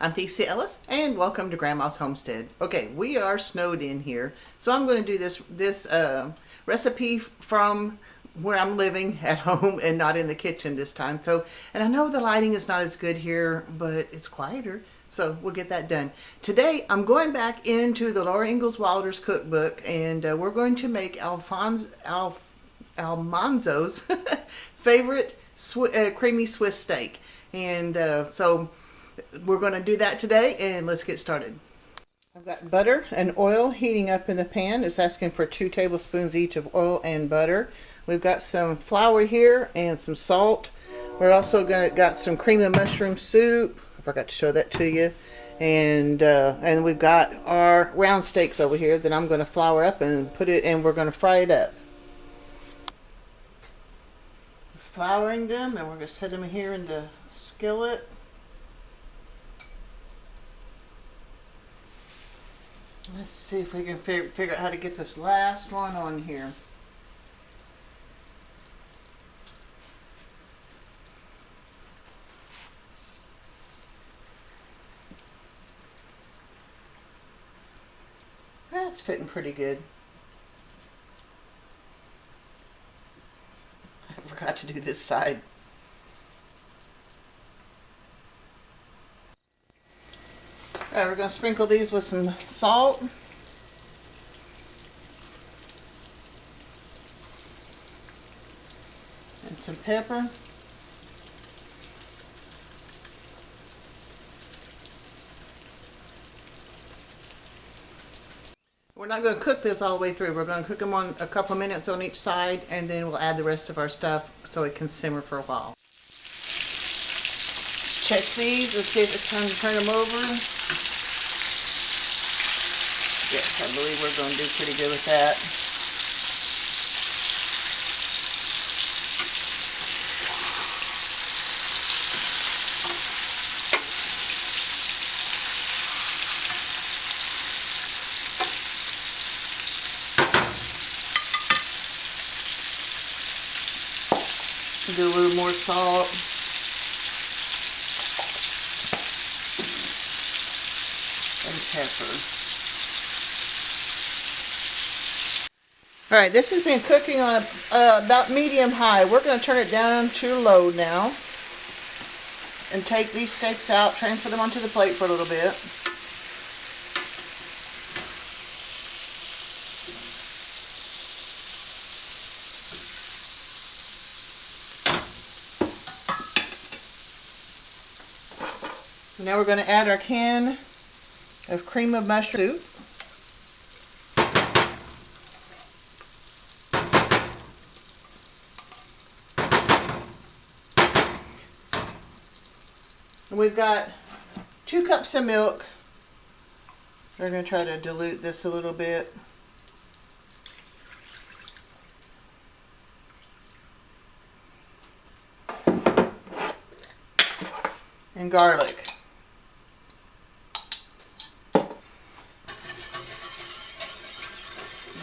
I'm theciaellis, and welcome to Grandma's Homestead. Okay, we are snowed in here, so I'm going to do this recipe from where I'm living at home and not in the kitchen this time. And I know the lighting is not as good here, but it's quieter, so we'll get that done. Today, I'm going back into the Laura Ingalls Wilder's cookbook, and we're going to make Almanzo's favorite creamy Swiss steak. And so we're going to do that today, and let's get started. I've got butter and oil heating up in the pan. It's asking for 2 tablespoons each of oil and butter. We've got some flour here and some salt. We're also got some cream of mushroom soup. I forgot to show that to you. And we've got our round steaks over here that I'm going to flour up and put it, and we're going to fry it up. Flouring them, and we're going to set them here in the skillet. Let's see if we can figure out how to get this last one on here. That's fitting pretty good. I forgot to do this side. Alright, we're going to sprinkle these with some salt. And some pepper. We're not going to cook this all the way through. We're going to cook them on a couple of minutes on each side, and then we'll add the rest of our stuff so it can simmer for a while. Let's check these. Let's see if it's time to turn them over. Yes, I believe we're going to do pretty good with that. Do a little more salt. And pepper. Alright, this has been cooking on about medium high. We're going to turn it down to low now. And take these steaks out, transfer them onto the plate for a little bit. Now we're going to add our can of cream of mushroom soup. And we've got 2 cups of milk. We're going to try to dilute this a little bit. And garlic.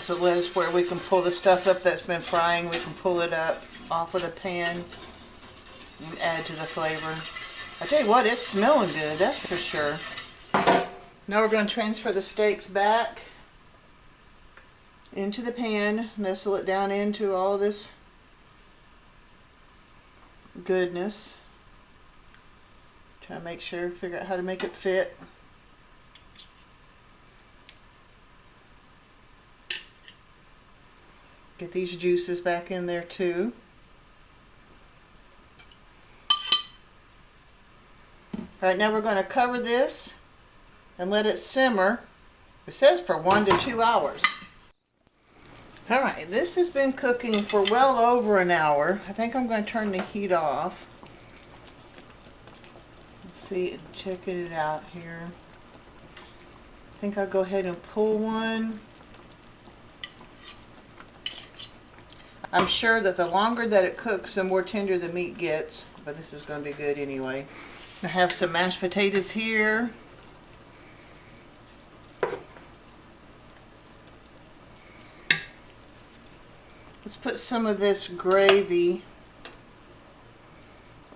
So that's where we can pull the stuff up that's been frying. We can pull it up off of the pan and add to the flavor. I tell you what, it's smelling good, that's for sure. Now we're going to transfer the steaks back into the pan, nestle it down into all this goodness. Try to make sure, figure out how to make it fit. Get these juices back in there too. Alright, now we're going to cover this and let it simmer. It says for 1 to 2 hours. Alright, this has been cooking for well over an hour. I think I'm going to turn the heat off. Let's see, checking it out here. I think I'll go ahead and pull one. I'm sure that the longer that it cooks, the more tender the meat gets, but this is going to be good anyway. I have some mashed potatoes here. Let's put some of this gravy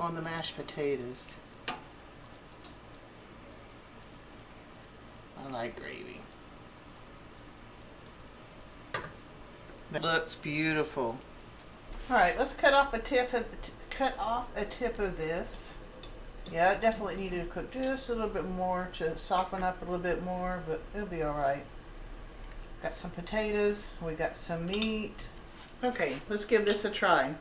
on the mashed potatoes. like gravy. That looks beautiful. All right, let's cut off a tip of this. Yeah, it definitely needed to cook just a little bit more to soften up a little bit more, but it'll be all right. Got some potatoes. We got some meat. Okay, let's give this a try.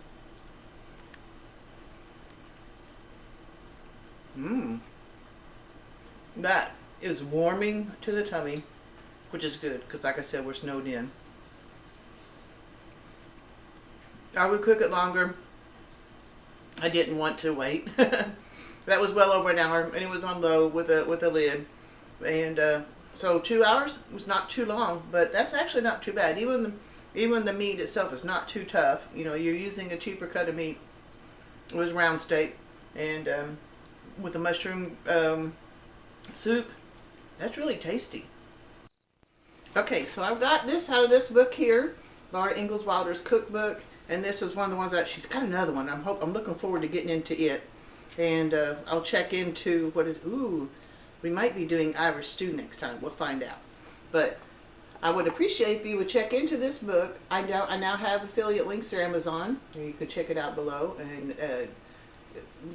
That is warming to the tummy, which is good because, like I said, we're snowed in. I would cook it longer. I didn't want to wait. That was well over an hour, and it was on low with a lid, and so 2 hours was not too long, but that's actually not too bad. Even the meat itself is not too tough. You know, you're using a cheaper cut of meat. It was round steak, and with the mushroom soup, that's really tasty. Okay, so I've got this out of this book here, Laura Ingalls Wilder's cookbook, and this is one of the ones that she's got another one. I'm looking forward to getting into it, and I'll check into what it. Ooh, we might be doing Irish stew next time. We'll find out, but I would appreciate if you would check into this book. I now have affiliate links to Amazon. You could check it out below and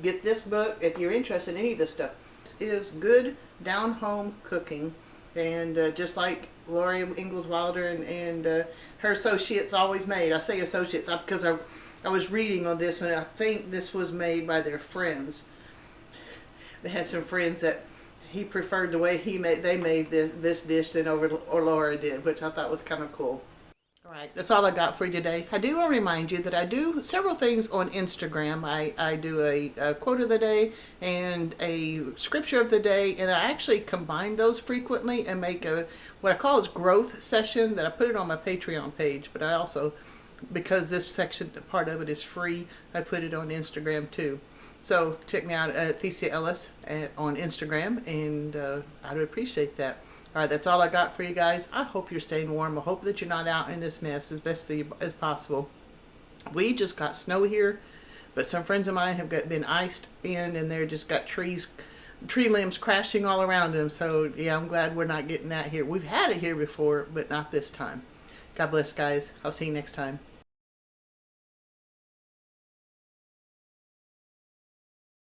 get this book if you're interested in any of this stuff. This is good down-home cooking, and just like Laura Ingalls Wilder and her associates always made. I say associates because I was reading on this one. I think this was made by their friends. They had some friends that he preferred the way they made this dish than or Laura did, which I thought was kind of cool. All right, that's all I got for you today. I do want to remind you that I do several things on Instagram. I do a quote of the day and a scripture of the day, and I actually combine those frequently and make what I call is growth session that I put it on my Patreon page. But I also, because this section, part of it is free, I put it on Instagram too. So check me out at theciaellis on Instagram, and I would appreciate that. All right, that's all I got for you guys. I hope you're staying warm. I hope that you're not out in this mess as best as possible. We just got snow here, but some friends of mine have been iced in, and they're just got tree limbs crashing all around them. So yeah, I'm glad we're not getting that here. We've had it here before, but not this time. God bless, guys. I'll see you next time.